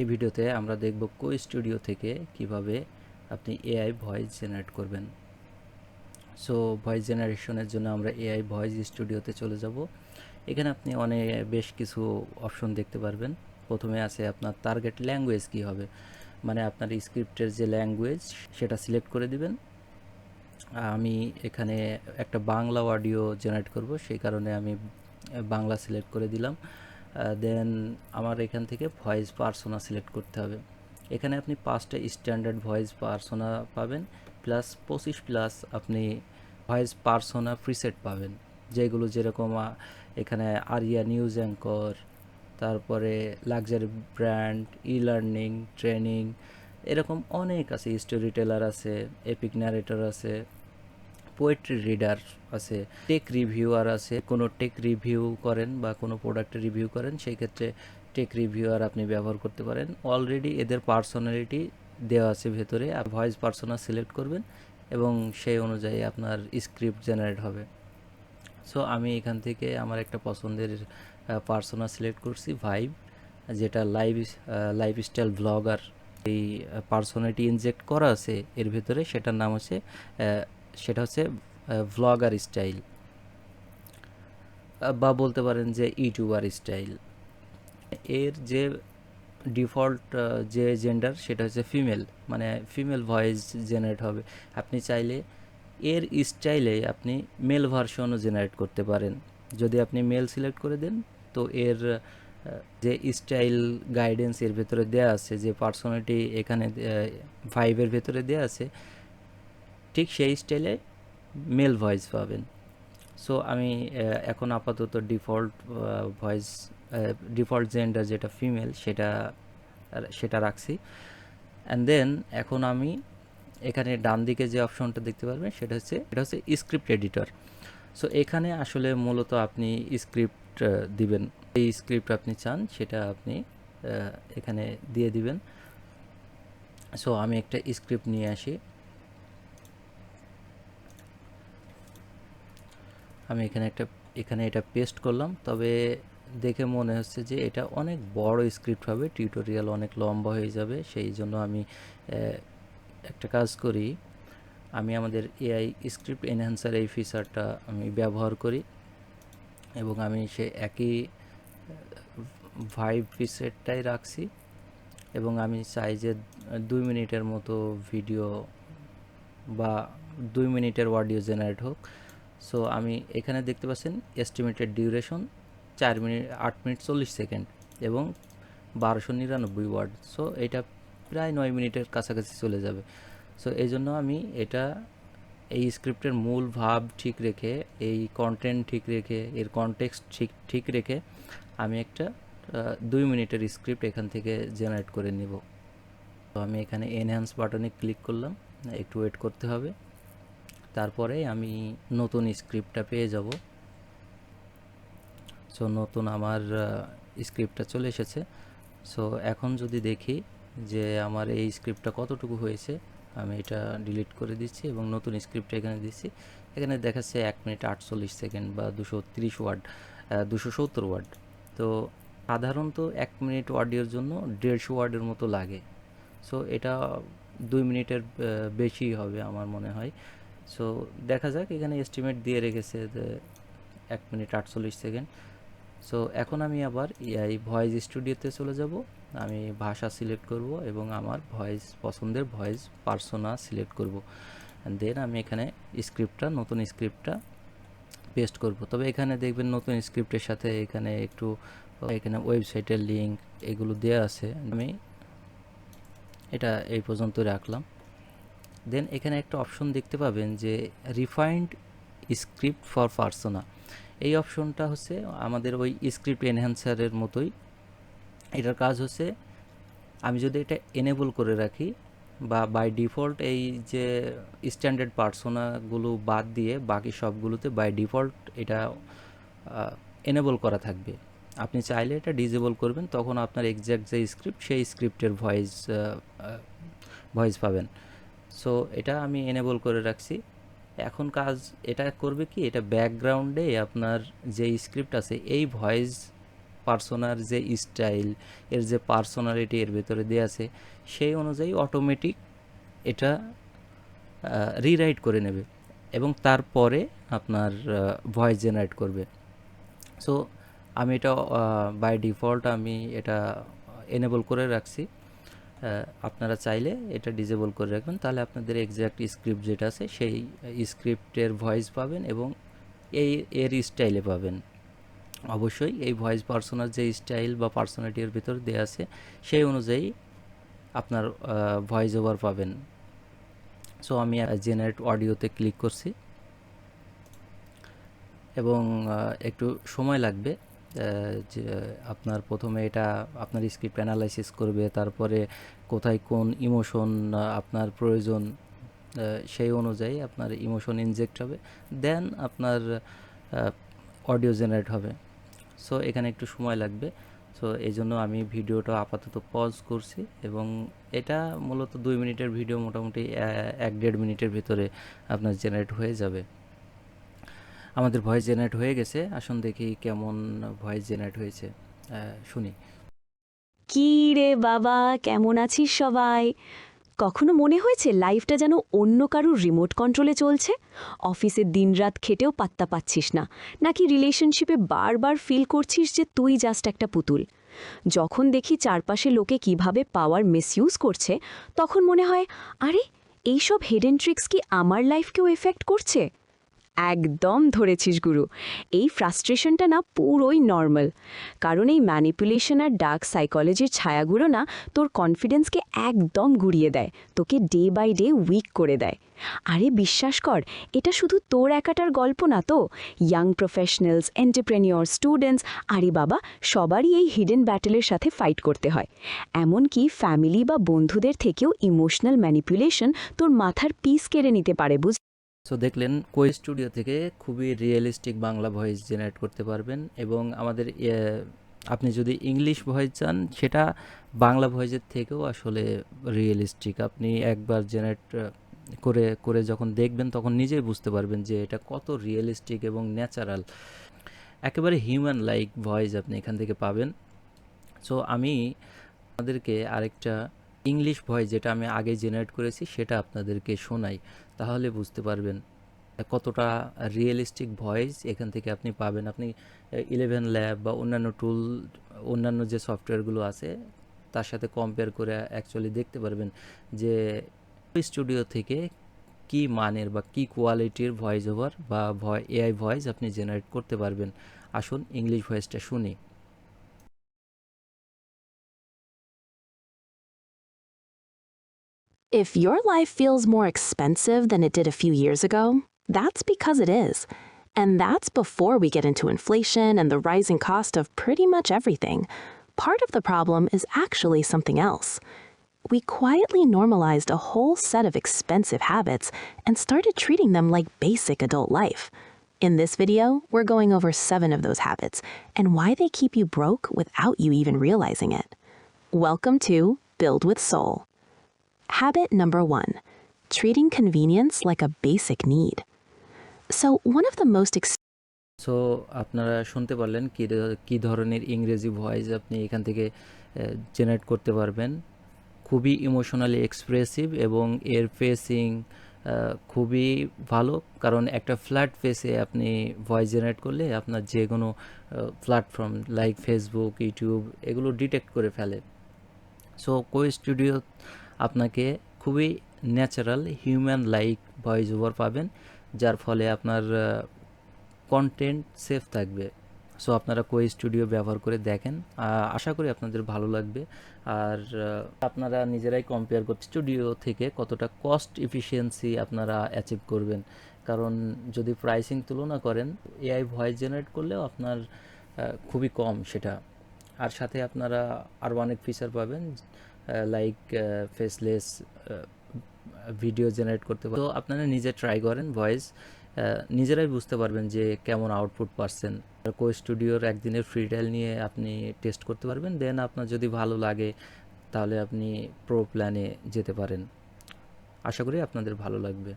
এই ভিডিওতে আমরা দেখব কোস্টুডিও থেকে কিভাবে আপনি এআই ভয়েস জেনারেট করবেন। সো ভয়েস জেনারেশনের জন্য আমরা এআই ভয়েস স্টুডিওতে চলে যাব। এখানে আপনি বেশ কিছু অপশন দেখতে পারবেন। প্রথমে আছে আপনার টার্গেট ল্যাঙ্গুয়েজ কী হবে, মানে আপনার স্ক্রিপ্টের যে ল্যাঙ্গুয়েজ সেটা সিলেক্ট করে দিবেন। আমি এখানে একটা বাংলা অডিও জেনারেট করব, সেই কারণে আমি বাংলা সিলেক্ট করে দিলাম। দেন আমার এখান থেকে ভয়েস পার্সোনা সিলেক্ট করতে হবে। এখানে আপনি 5টা স্ট্যান্ডার্ড ভয়েস পার্সোনা পাবেন, প্লাস 25+ আপনি ভয়েস পার্সোনা প্রিসেট পাবেন, যেগুলো যেরকম এখানে আরিয়া নিউজ অ্যাঙ্কর, তারপরে luxury brand, e learning, training, এরকম অনেক আছে। স্টোরি টেলার আছে, এপিক ন্যারেটর আছে, পোয়েট্রি রিডার আছে, টেক রিভিউয়ার আছে। কোনো টেক রিভিউ করেন বা কোনো প্রোডাক্টের রিভিউ করেন, সেই ক্ষেত্রে টেক রিভিউয়ার আপনি ব্যবহার করতে পারেন। অলরেডি এদের পার্সোনালিটি দেওয়া আছে ভেতরে। ভয়েস পার্সোনা সিলেক্ট করবেন এবং সেই অনুযায়ী আপনার স্ক্রিপ্ট জেনারেট হবে। সো আমি এখান থেকে আমার একটা পছন্দের পার্সোনা সিলেক্ট করছি, ভাইব, যেটা লাইফস্টাইল ব্লগার। এই পার্সোনালিটি ইনজেক্ট করা আছে এর ভিতরে, সেটার নাম হচ্ছে সেটা হচ্ছে ভ্লগার স্টাইল, বা বলতে পারেন যে ইউটিউবার স্টাইল। এর যে ডিফল্ট যে জেন্ডার সেটা হচ্ছে ফিমেল, মানে ফিমেল ভয়েস জেনারেট হবে। আপনি চাইলে এর স্টাইলে আপনি মেল ভার্সনও জেনারেট করতে পারেন। যদি আপনি মেল সিলেক্ট করে দেন, তো এর যে স্টাইল গাইডেন্স এর ভেতরে দেওয়া আছে, যে পার্সোনালিটি এখানে ভাইবের ভেতরে দেওয়া আছে, ঠিক সেই স্টাইলে মেল ভয়েস পাবেন। সো আমি এখন আপাতত ডিফল্ট জেন্ডার যেটা ফিমেল সেটা রাখছি। অ্যান্ড দেন এখন আমি এখানে ডান দিকে যে অপশনটা দেখতে পারবেন সেটা হচ্ছে স্ক্রিপ্ট এডিটর। সো এখানে আসলে মূলত আপনি স্ক্রিপ্ট দিবেন, এই স্ক্রিপ্ট আপনি চান সেটা আপনি এখানে দিয়ে দিবেন। সো আমি একটা স্ক্রিপ্ট নিয়ে আসি। আমি এখানে এটা পেস্ট করলাম। তবে দেখে মনে হচ্ছে যে এটা অনেক বড় স্ক্রিপ্ট হবে, টিউটোরিয়াল অনেক লম্বা হয়ে যাবে। সেই জন্য আমি একটা কাজ করি, আমি আমাদের এআই স্ক্রিপ্ট এনহ্যান্সার এই ফিচারটা আমি ব্যবহার করি এবং আমি সে একই ভাইব প্রিসেটটাই রাখছি এবং আমি চাই যে 2 মিনিটের মতো ভিডিও বা 2 মিনিটের অডিও জেনারেট হোক। সো আমি এখানে দেখতে পাচ্ছেন এস্টিমেটেড ডিউরেশন 8 মিনিট 40 সেকেন্ড এবং 1299 ওয়ার্ড। সো এটা প্রায় 9 মিনিটের কাছাকাছি চলে যাবে। সো এই জন্য আমি এই স্ক্রিপ্টের মূল ভাব ঠিক রেখে, এই কন্টেন্ট ঠিক রেখে, এর কনটেক্সট ঠিক রেখে আমি একটা 2 মিনিটের স্ক্রিপ্ট এখান থেকে জেনারেট করে নিব। তো আমি এখানে এনহ্যান্স বাটনে ক্লিক করলাম, একটু ওয়েট করতে হবে, তারপরে আমি নতুন স্ক্রিপ্টটা পেয়ে যাব। সো নতুন আমার স্ক্রিপ্টটা চলে এসেছে। সো এখন যদি দেখি যে আমার এই স্ক্রিপ্টটা কতটুকু হয়েছে, আমি এটা ডিলিট করে দিচ্ছি এবং নতুন স্ক্রিপ্টটা এখানে দিচ্ছি। এখানে দেখাচ্ছে 1 মিনিট 48 সেকেন্ড বা 230 ওয়ার্ড, 270 ওয়ার্ড। তো সাধারণত 1 মিনিট অডিওর জন্য 150 ওয়ার্ডের মতো লাগে। সো এটা 2 মিনিটের বেশি হবে আমার মনে হয়। সো দেখা যাক, এখানে এস্টিমেট দিয়ে রেখেছে যে 1 মিনিট 48 সেকেন্ড। সো এখন আমি আবার এই ভয়েস স্টুডিওতে চলে যাব। আমি ভাষা সিলেক্ট করব এবং আমার পছন্দের ভয়েস পার্সোনা সিলেক্ট করব। অ্যান্ড দেন আমি এখানে নতুন স্ক্রিপ্টটা পেস্ট করব। তবে এখানে দেখবেন নতুন স্ক্রিপ্টের সাথে এখানে ওয়েবসাইটের লিঙ্ক এগুলো দেওয়া আছে। আমি এটা এই পর্যন্ত রাখলাম। দেন এখানে একটা অপশন দেখতে পাবেন যে রিফাইন্ড স্ক্রিপ্ট ফর পার্সোনা। এই অপশনটা হচ্ছে আমাদের ওই স্ক্রিপ্ট এনহ্যান্সারের মতোই। এটার কাজ হচ্ছে, আমি যদি এটা এনেবল করে রাখি বা বাই ডিফল্ট এই যে স্ট্যান্ডার্ড পার্সোনাগুলো বাদ দিয়ে বাকি সবগুলোতে বাই ডিফল্ট এটা এনেবল করা থাকবে। আপনি চাইলে এটা ডিজেবল করবেন, তখন আপনার এক্স্যাক্ট যে স্ক্রিপ্ট সেই স্ক্রিপ্টের ভয়েস পাবেন। সো এটা আমি এনেবল করে রাখছি। এখন এটা করবে কি, এটা ব্যাকগ্রাউন্ডে আপনার যে স্ক্রিপ্ট আছে এই ভয়েস পার্সোনার যে স্টাইল, এর যে পার্সোনালিটি এর ভেতরে দেওয়া আছে, সেই অনুযায়ী অটোমেটিক এটা রিরাইট করে নেবে এবং তারপরে আপনার ভয়েস জেনারেট করবে। সো আমি এটা বাই ডিফল্ট আমি এটা এনেবল করে রাখছি। আপনারা চাইলে এটা ডিসেবল করে রাখবেন, তাহলে আপনাদের এক্স্যাক্ট স্ক্রিপ্ট যেটা আছে সেই স্ক্রিপ্টের ভয়েস পাবেন এবং এর স্টাইলে পাবেন। অবশ্যই এই ভয়েস পার্সোনার যে স্টাইল বা পার্সোনালিটির ভিতর দেওয়া আছে সেই অনুযায়ী আপনার ভয়েস ওভার পাবেন। সো আমি জেনারেট অডিওতে ক্লিক করছি এবং একটু সময় লাগবে। যে আপনার প্রথমে এটা আপনার স্ক্রিপ্ট অ্যানালাইসিস করবে, তারপরে কোথায় কোন ইমোশন আপনার প্রয়োজন সেই অনুযায়ী আপনার ইমোশন ইনজেক্ট হবে, দেন আপনার অডিও জেনারেট হবে। সো এখানে একটু সময় লাগবে। সো এই জন্য আমি ভিডিওটা আপাতত পজ করছি এবং এটা মূলত 2 মিনিটের ভিডিও, মোটামুটি 1-1.5 মিনিটের ভিতরে আপনার জেনারেট হয়ে যাবে। আমাদের ভয়েস জেনারেট হয়ে গেছে, আসুন দেখি কেমন ভয়েস জেনারেট হয়েছে, শুনি। কি রে বাবা, কেমন আছিস সবাই? কখনো মনে হয়েছে লাইফটা যেন অন্য কারুর রিমোট কন্ট্রোলে চলছে? অফিসে দিনরাত খেটেও পাত্তা পাচ্ছিস না, নাকি রিলেশনশিপে বারবার ফিল করছিস যে তুই জাস্ট একটা পুতুল? যখন দেখি চারপাশে লোকে কিভাবে পাওয়ার মিসইউজ করছে, তখন মনে হয়, আরে এইসব হিডেন ট্রিক্স কি আমার লাইফকেও এফেক্ট করছে? একদম ধরেছিস গুরু। এই ফ্রাস্ট্রেশনটা না পুরোই নর্মাল, কারণ এই ম্যানিপুলেশন আর ডার্ক সাইকোলজির ছায়াগুলো না তোর কনফিডেন্সকে একদম গুড়িয়ে দেয়, তোকে ডে বাই ডে উইক করে দেয়। আরে বিশ্বাস কর, এটা শুধু তোর একাটার গল্প না তো। ইয়াং প্রফেশনালস, এন্টারপ্রেনিয়র, স্টুডেন্টস, আরে বাবা, সবারই এই হিডেন ব্যাটেলের সাথে ফাইট করতে হয়। এমনকি ফ্যামিলি বা বন্ধুদের থেকেও ইমোশনাল ম্যানিপুলেশন তোর মাথার পিস কেড়ে নিতে পারে, বুঝ। সো দেখলেন, কোই স্টুডিও থেকে খুবই রিয়েলিস্টিক বাংলা ভয়েস জেনারেট করতে পারবেন এবং আমাদের আপনি যদি ইংলিশ ভয়েস চান, সেটা বাংলা ভয়েসের থেকেও আসলে রিয়েলিস্টিক। আপনি একবার জেনারেট করে করে যখন দেখবেন তখন নিজেই বুঝতে পারবেন যে এটা কত রিয়েলিস্টিক এবং ন্যাচারাল, একেবারে হিউম্যান লাইক ভয়েস আপনি এখান থেকে পাবেন। সো আমি আপনাদেরকে আরেকটা ইংলিশ ভয়েস যেটা আমি আগে জেনারেট করেছি সেটা আপনাদেরকে শোনাই, তাহলে বুঝতে পারবেন কতটা রিয়েলিস্টিক ভয়েস এখান থেকে আপনি পাবেন। আপনি 11 ল্যাব বা অন্যান্য টুল, অন্যান্য যে সফটওয়্যারগুলো আছে তার সাথে কম্পেয়ার করে অ্যাকচুয়ালি দেখতে পারবেন যে স্টুডিও থেকে কি মানের বা কি কোয়ালিটির ভয়েস ওভার বা এআই ভয়েস আপনি জেনারেট করতে পারবেন। আসুন ইংলিশ ভয়েসটা শুনি। If your life feels more expensive than it did a few years ago, that's because it is. And that's before we get into inflation and the rising cost of pretty much everything. Part of the problem is actually something else. We quietly normalized a whole set of expensive habits and started treating them like basic adult life. In this video, we're going over 7 of those habits and why they keep you broke without you even realizing it. Welcome to Build with Soul. Habit number 1, treating convenience like a basic need. So one of the most so আপনারা শুনতে পারলেন কী ধরনের ইংরেজি voice আপনি এখান থেকে generate করতে পারবেন। খুবই ইমোশনালি এক্সপ্রেসিভ এবং এর ফেসিং খুবই ভালো, কারণ একটা ফ্ল্যাট ফেসে আপনি ভয়েস জেনারেট করলে আপনার যে কোনো প্ল্যাটফর্ম লাইক ফেসবুক, ইউটিউব এগুলো ডিটেক্ট করে ফেলে। সো কোই স্টুডিও আপনাকে খুবই natural human like voice over পাবেন, যার ফলে আপনার কন্টেন্ট সেফ থাকবে। সো আপনারা কোই স্টুডিও ব্যবহার করে দেখেন, আশা করি আপনাদের ভালো লাগবে। আর আপনারা নিজেরাই কম্পেয়ার করতে স্টুডিও থেকে কতটা কস্ট এফিসিয়েন্সি আপনারা অ্যাচিভ করবেন, কারণ যদি প্রাইসিং তুলনা করেন এআই ভয়েস জেনারেট করলেও আপনার খুবই কম সেটা। আর সাথে আপনারা আরও অনেক ফিচার পাবেন লাইক ফেসলেস ভিডিও জেনারেট করতে পারেন। তো আপনারা নিজে ট্রাই করেন ভয়েস, নিজেরাই বুঝতে পারবেন যে কেমন আউটপুট পাচ্ছেন। কোই স্টুডিওর একদিনের ফ্রি ট্রায়াল নিয়ে আপনি টেস্ট করতে পারবেন, দেন আপনার যদি ভালো লাগে তাহলে আপনি প্রো প্ল্যানে যেতে পারেন। আশা করি আপনাদের ভালো লাগবে।